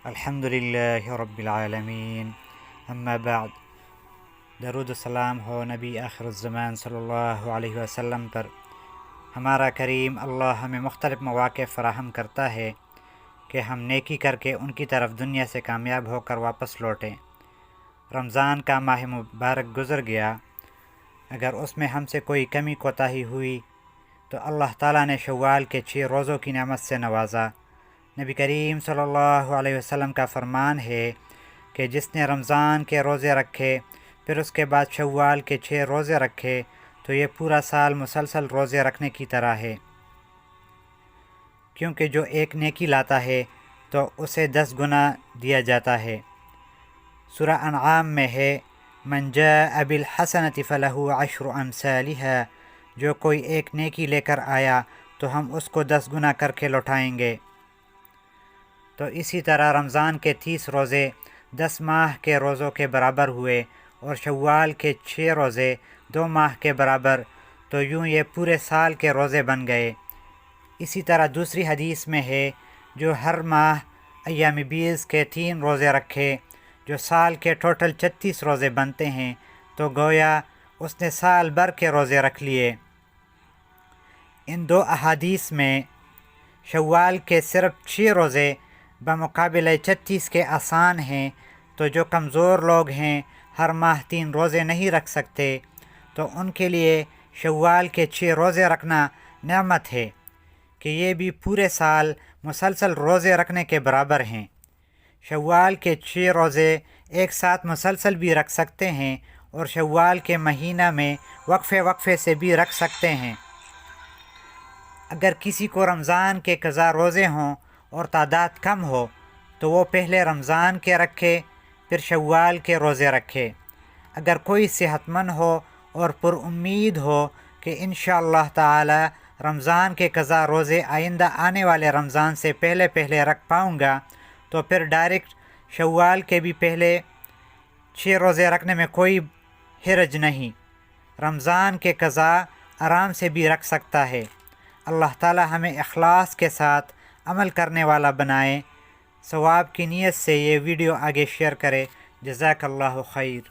الحمد للہ رب العالمین، اما بعد۔ درود و سلام ہو نبی آخر الزمان صلی اللہ علیہ وسلم پر۔ ہمارا کریم اللہ ہمیں مختلف مواقع فراہم کرتا ہے کہ ہم نیکی کر کے ان کی طرف دنیا سے کامیاب ہو کر واپس لوٹیں۔ رمضان کا ماہ مبارک گزر گیا، اگر اس میں ہم سے کوئی کمی کوتاہی ہوئی تو اللہ تعالیٰ نے شوال کے 6 روزوں کی نعمت سے نوازا۔ نبی کریم صلی اللہ علیہ وسلم کا فرمان ہے کہ جس نے رمضان کے روزے رکھے پھر اس کے بعد شوال کے 6 روزے رکھے تو یہ پورا سال مسلسل روزے رکھنے کی طرح ہے، کیونکہ جو ایک نیکی لاتا ہے تو اسے 10 گنا دیا جاتا ہے۔ سورہ انعام میں ہے من جاء بالحسنۃ فلہ 10 امثالھا، جو کوئی ایک نیکی لے کر آیا تو ہم اس کو 10 گنا کر کے لوٹائیں گے۔ تو اسی طرح رمضان کے 30 روزے 10 ماہ کے روزوں کے برابر ہوئے اور شوال کے 6 روزے 2 ماہ کے برابر، تو یوں یہ پورے سال کے روزے بن گئے۔ اسی طرح دوسری حدیث میں ہے جو ہر ماہ ایام بیض کے 3 روزے رکھے، جو سال کے ٹوٹل 36 روزے بنتے ہیں، تو گویا اس نے سال بھر کے روزے رکھ لیے۔ ان 2 احادیث میں شوال کے صرف 6 روزے بمقابلہ 36 کے آسان ہیں، تو جو کمزور لوگ ہیں ہر ماہ 3 روزے نہیں رکھ سکتے تو ان کے لیے شوال کے 6 روزے رکھنا نعمت ہے کہ یہ بھی پورے سال مسلسل روزے رکھنے کے برابر ہیں۔ شوال کے 6 روزے ایک ساتھ مسلسل بھی رکھ سکتے ہیں اور شوال کے مہینہ میں وقفے وقفے سے بھی رکھ سکتے ہیں۔ اگر کسی کو رمضان کے قضا روزے ہوں اور تعداد کم ہو تو وہ پہلے رمضان کے رکھے پھر شوال کے روزے رکھے۔ اگر کوئی صحت مند ہو اور پر امید ہو کہ انشاءاللہ تعالی رمضان کے قضا روزے آئندہ آنے والے رمضان سے پہلے رکھ پاؤں گا تو پھر ڈائریکٹ شوال کے بھی پہلے 6 روزے رکھنے میں کوئی حرج نہیں، رمضان کے قضا آرام سے بھی رکھ سکتا ہے۔ اللہ تعالی ہمیں اخلاص کے ساتھ عمل کرنے والا بنائے۔ ثواب کی نیت سے یہ ویڈیو آگے شیئر کرے۔ جزاک اللہ خیر۔